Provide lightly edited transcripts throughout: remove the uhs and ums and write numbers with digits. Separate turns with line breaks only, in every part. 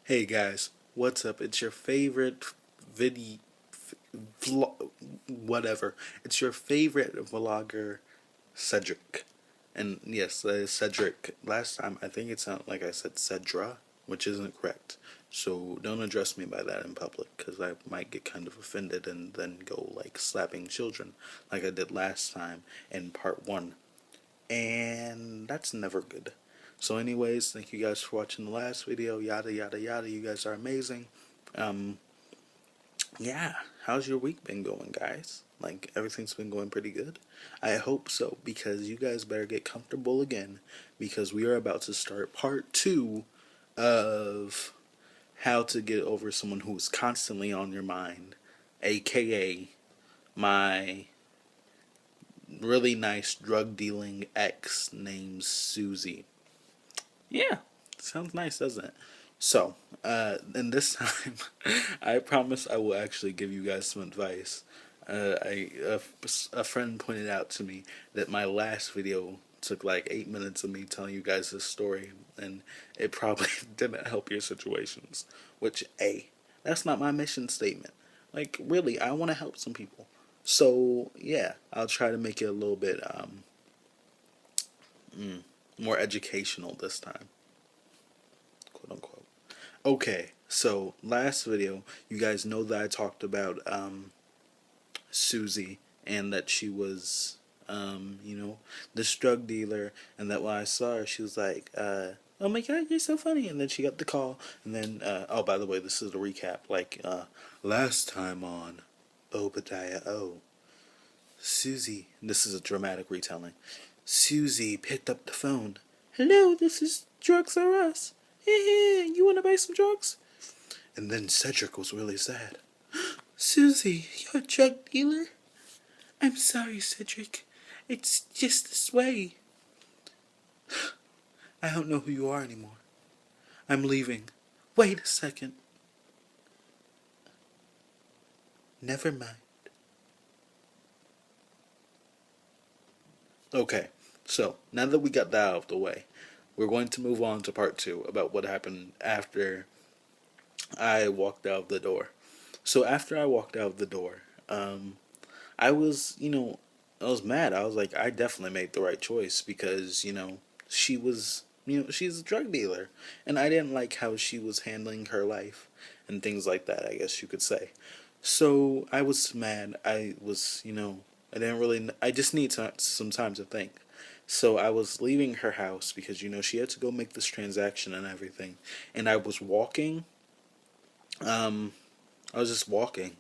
Hey guys, what's up? It's your favorite video vlog, whatever. It's your favorite vlogger, Cedric. And yes, Cedric. Last time I think it sounded like I said Cedra, which isn't correct. So don't address me by that in public, because I might get kind of offended and then go like slapping children, like I did last time in part one, and that's never good. So, anyways, thank you guys for watching the last video. Yada yada yada. You guys are amazing. Um, yeah. How's your week been going, guys? Like everything's been going pretty good. I hope so, because you guys better get comfortable again, because we are about to start part two of how to get over someone who is constantly on your mind, aka my really nice drug dealing ex named Susie. Yeah, sounds nice, doesn't it? So, and this time, I promise I will actually give you guys some advice. A friend pointed out to me that my last video took like 8 minutes of me telling you guys this story, and it probably didn't help your situations. Which, that's not my mission statement. Like, really, I want to help some people. So, yeah, I'll try to make it a little bit more educational this time, quote unquote. Okay, so last video, you guys know that I talked about Susie, and that she was, this drug dealer, and that when I saw her, she was like, oh my god, you're so funny. And then she got the call, and then, oh, by the way, this is the recap. Like, last time on Obadiah O, Susie, this is a dramatic retelling. Susie picked up the phone. Hello, this is Drugs R Us. Hey, you want to buy some drugs? And then Cedric was really sad. Susie, you're a drug dealer? I'm sorry, Cedric. It's just this way. I don't know who you are anymore. I'm leaving. Wait a second. Never mind. Okay, so now that we got that out of the way, we're going to move on to part two about what happened after I walked out of the door. So after I walked out of the door, I was, I was mad. I was like, I definitely made the right choice, because, she was, she's a drug dealer. And I didn't like how she was handling her life and things like that, I guess you could say. So I was mad. I was, I didn't really, I just need some time to think. So I was leaving her house because, she had to go make this transaction and everything. And I was walking, um, I was just walking,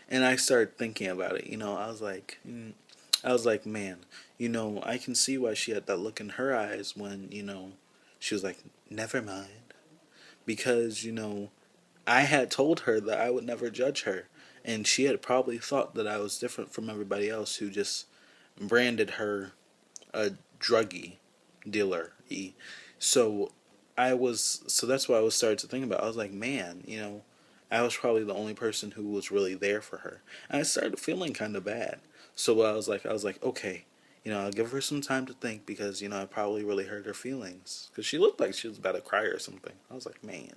and I started thinking about it. I was like, man, I can see why she had that look in her eyes when, she was like, never mind, because I had told her that I would never judge her, and she had probably thought that I was different from everybody else who just branded her a druggie dealer. So so that's what I was started to think about. I was like, man, I was probably the only person who was really there for her. And I started feeling kind of bad. So I was like, okay, I'll give her some time to think, because, I probably really hurt her feelings. Because she looked like she was about to cry or something. I was like, man,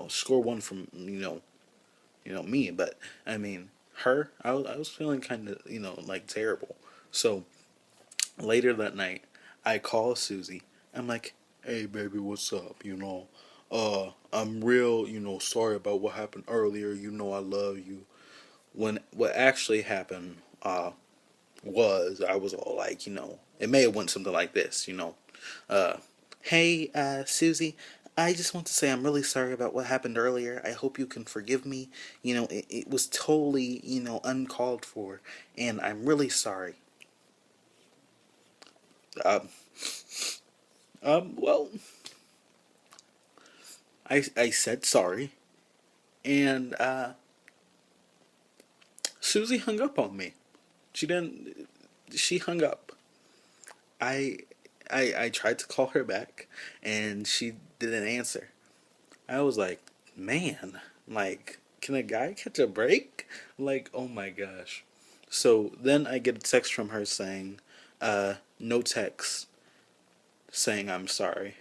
score one from, me. But, I mean, her, I was feeling kind of, like terrible. So later that night, I call Susie. I'm like, hey, baby, what's up? I'm real, sorry about what happened earlier. I love you. When what actually happened, was I was all like, it may have went something like this, uh, hey, Susie, I just want to say I'm really sorry about what happened earlier. I hope you can forgive me. It was totally, uncalled for, and I'm really sorry. Um, well, I said sorry, and Susie hung up on me. She didn't. She hung up. I I tried to call her back, and she didn't answer. I was like, man, like, can a guy catch a break? Like, oh my gosh. So then I get a text from her saying, no text saying I'm sorry.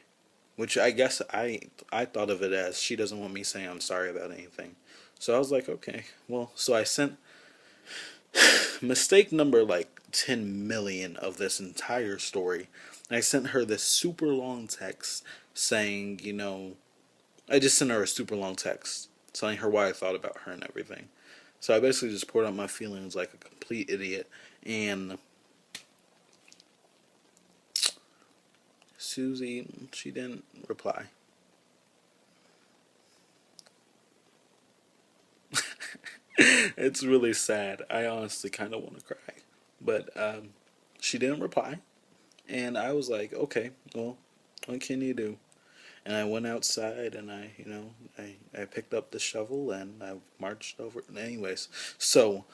which I guess I thought of it as she doesn't want me saying I'm sorry about anything. So I was like, okay, well, so I sent mistake number like 10 million of this entire story. I sent her this super long text saying, I just sent her a super long text telling her why I thought about her and everything. So I basically just poured out my feelings like a complete idiot. And Susie, she didn't reply. It's really sad. I honestly kind of want to cry. But she didn't reply. And I was like, okay, well, what can you do? And I went outside and I picked up the shovel and I marched over. Anyways, so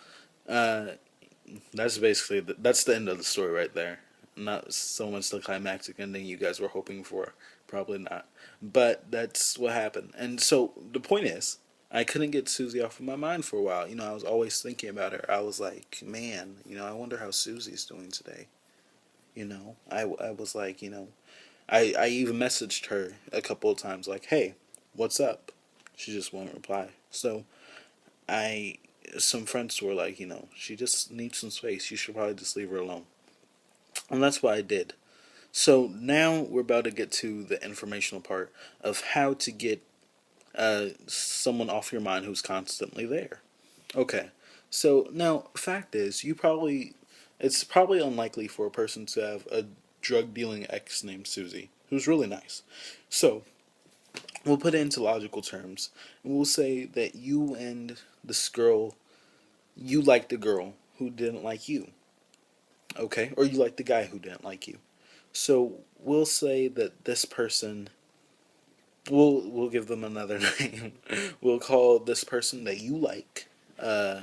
uh, that's basically that's the end of the story right there. Not so much the climactic ending you guys were hoping for. Probably not. But that's what happened. And so the point is, I couldn't get Susie off of my mind for a while. I was always thinking about her. I was like, man, I wonder how Susie's doing today. I was like, I even messaged her a couple of times, like, hey, what's up? She just won't reply. So I, some friends were like, she just needs some space. You should probably just leave her alone. And that's what I did. So now we're about to get to the informational part of how to get someone off your mind who's constantly there. Okay. So now, fact is, it's probably unlikely for a person to have a drug dealing ex named Susie, who's really nice. So we'll put it into logical terms, and we'll say that you and this girl, you liked the girl who didn't like you, okay, or you liked the guy who didn't like you. So we'll say that this person, we'll give them another name. We'll call this person that you like, uh,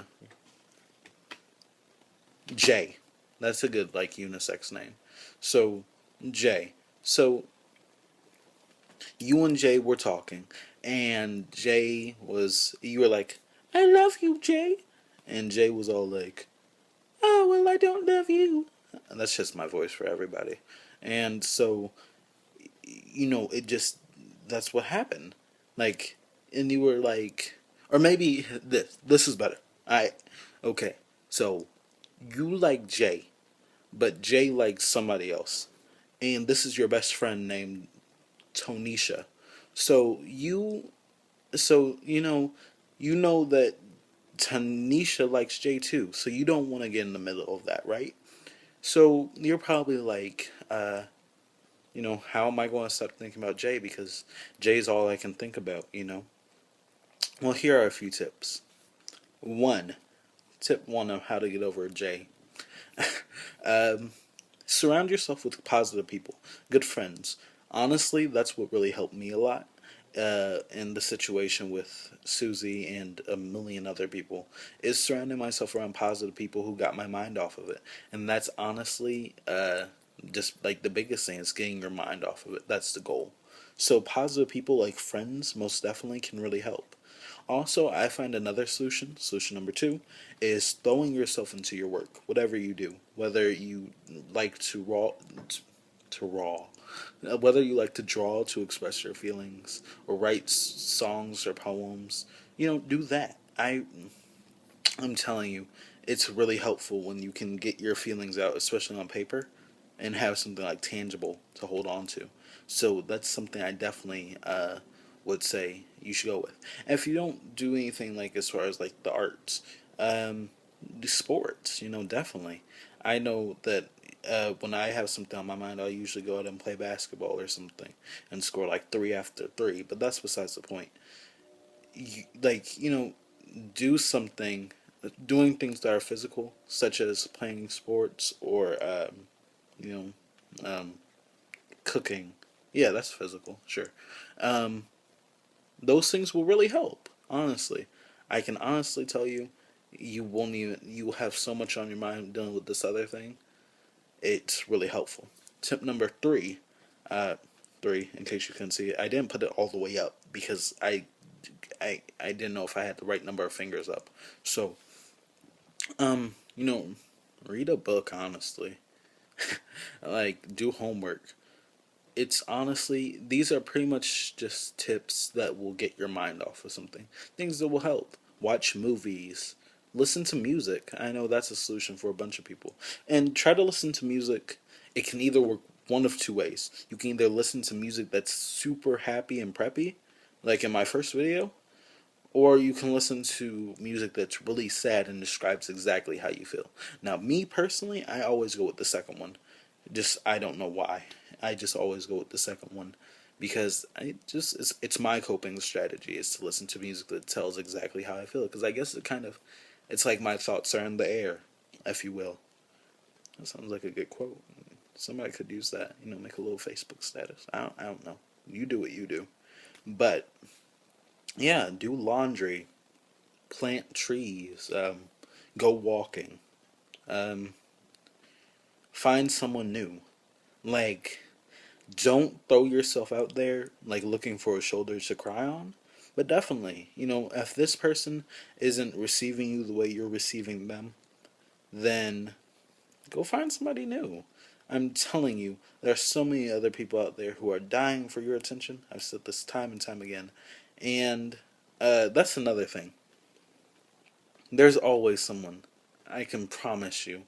Jay. That's a good like unisex name. So Jay. So you and Jay were talking, and you were like, I love you, Jay. And Jay was all like, oh, well, I don't love you. And that's just my voice for everybody. And so, it just, that's what happened. Like, and you were like, or maybe this is better. Okay, so you like Jay, but Jay likes somebody else. And this is your best friend named Tonisha. So you know that Tanisha likes Jay too, so you don't want to get in the middle of that, right? So you're probably like, how am I going to stop thinking about Jay because Jay's all I can think about. Well, here are a few tips. One, tip one of how to get over Jay. um, Surround yourself with positive people, good friends. Honestly, that's what really helped me a lot in the situation with Susie and a million other people, is surrounding myself around positive people who got my mind off of it. And that's honestly just like the biggest thing is getting your mind off of it. That's the goal. So positive people like friends most definitely can really help. Also, I find another solution. Solution number two is throwing yourself into your work, whatever you do. Whether you like whether you like to draw to express your feelings or write songs or poems, do that. I'm telling you, it's really helpful when you can get your feelings out, especially on paper, and have something like tangible to hold on to. So that's something I definitely would say you should go with. And if you don't do anything like as far as like the arts, the sports, definitely. I know that when I have something on my mind, I'll usually go out and play basketball or something and score like three after three. But that's besides the point. Do something, doing things that are physical, such as playing sports or you um, cooking. Yeah, that's physical, sure. Um, those things will really help. Honestly, I can honestly tell you, you won't even. You will have so much on your mind dealing with this other thing. It's really helpful. Tip number three, uh, in case you couldn't see it, I didn't put it all the way up because I didn't know if I had the right number of fingers up. So, um, you know, read a book honestly. Like do homework. it's honestly, these are pretty much just tips that will get your mind off of something. Things that will help. Watch movies. Listen to music. I know that's a solution for a bunch of people. And try to listen to music. It can either work one of two ways. You can either listen to music that's super happy and preppy, like in my first video, or you can listen to music that's really sad and describes exactly how you feel. Now, me personally, I always go with the second one. Just, I don't know why. I just always go with the second one because it's my coping strategy is to listen to music that tells exactly how I feel, because I guess it's like my thoughts are in the air, if you will. That sounds like a good quote. Somebody could use that, make a little Facebook status. I don't know. You do what you do. But yeah, do laundry, plant trees, go walking, um, find someone new. Like, don't throw yourself out there like looking for a shoulder to cry on. But definitely, if this person isn't receiving you the way you're receiving them, then go find somebody new. I'm telling you, there are so many other people out there who are dying for your attention. I've said this time and time again. And that's another thing. There's always someone. I can promise you.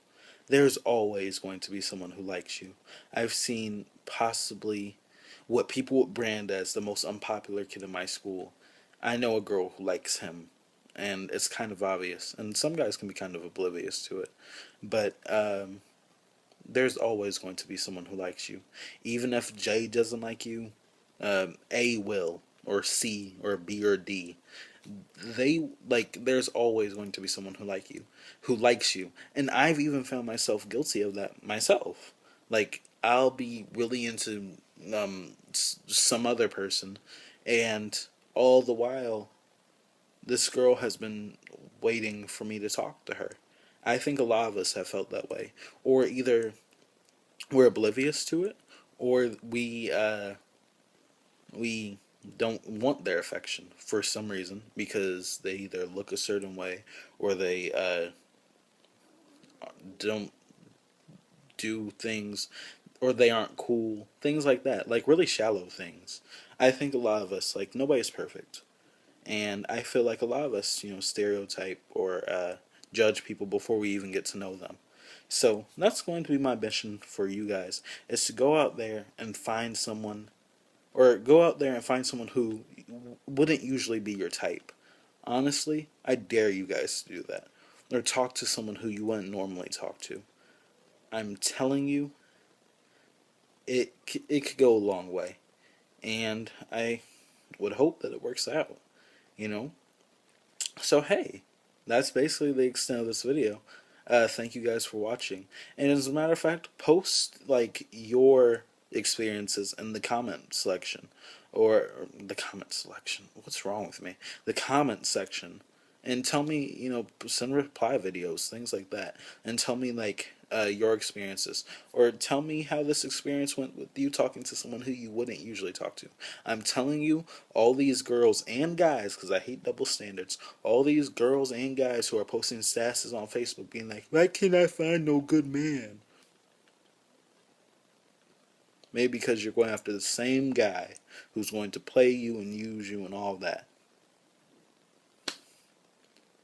There's always going to be someone who likes you. I've seen possibly what people would brand as the most unpopular kid in my school. I know a girl who likes him, and it's kind of obvious. And some guys can be kind of oblivious to it. But there's always going to be someone who likes you. Even if J doesn't like you, A will, or C, or B, or D. There's always going to be someone who likes you, and I've even found myself guilty of that myself. Like, I'll be really into some other person, and all the while this girl has been waiting for me to talk to her. I think a lot of us have felt that way, or either we're oblivious to it, or we don't want their affection for some reason, because they either look a certain way, or they don't do things, or they aren't cool, things like that, like really shallow things. I think a lot of us, like, nobody's perfect, and I feel like a lot of us, stereotype or judge people before we even get to know them. So that's going to be my mission for you guys, is to go out there and find someone, or go out there and find someone who wouldn't usually be your type. Honestly, I dare you guys to do that. Or talk to someone who you wouldn't normally talk to. I'm telling you, it could go a long way. And I would hope that it works out, you know? So, hey, that's basically the extent of this video. Thank you guys for watching. And as a matter of fact, post, like, your experiences in the comment section. Or the comment selection. What's wrong with me? The comment section. And tell me, send reply videos, things like that. And tell me, like, your experiences. Or tell me how this experience went with you talking to someone who you wouldn't usually talk to. I'm telling you, all these girls and guys, because I hate double standards, all these girls and guys who are posting statuses on Facebook being like, why can't I find no good man? Maybe because you're going after the same guy who's going to play you and use you and all that.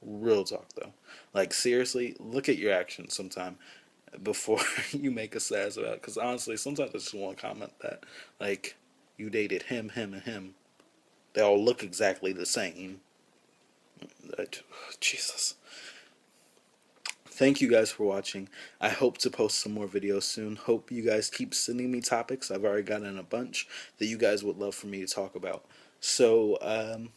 Real talk, though. Like, seriously, look at your actions sometime before you make a sass about it. Because honestly, sometimes I just want to comment that, like, you dated him, him, and him. They all look exactly the same. Jesus. Thank you guys for watching. I hope to post some more videos soon. Hope you guys keep sending me topics. I've already gotten a bunch that you guys would love for me to talk about. So,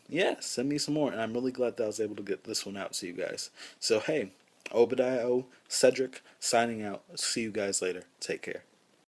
yeah, send me some more. And I'm really glad that I was able to get this one out to you guys. So, hey, Obadiah O, Cedric, signing out. See you guys later. Take care.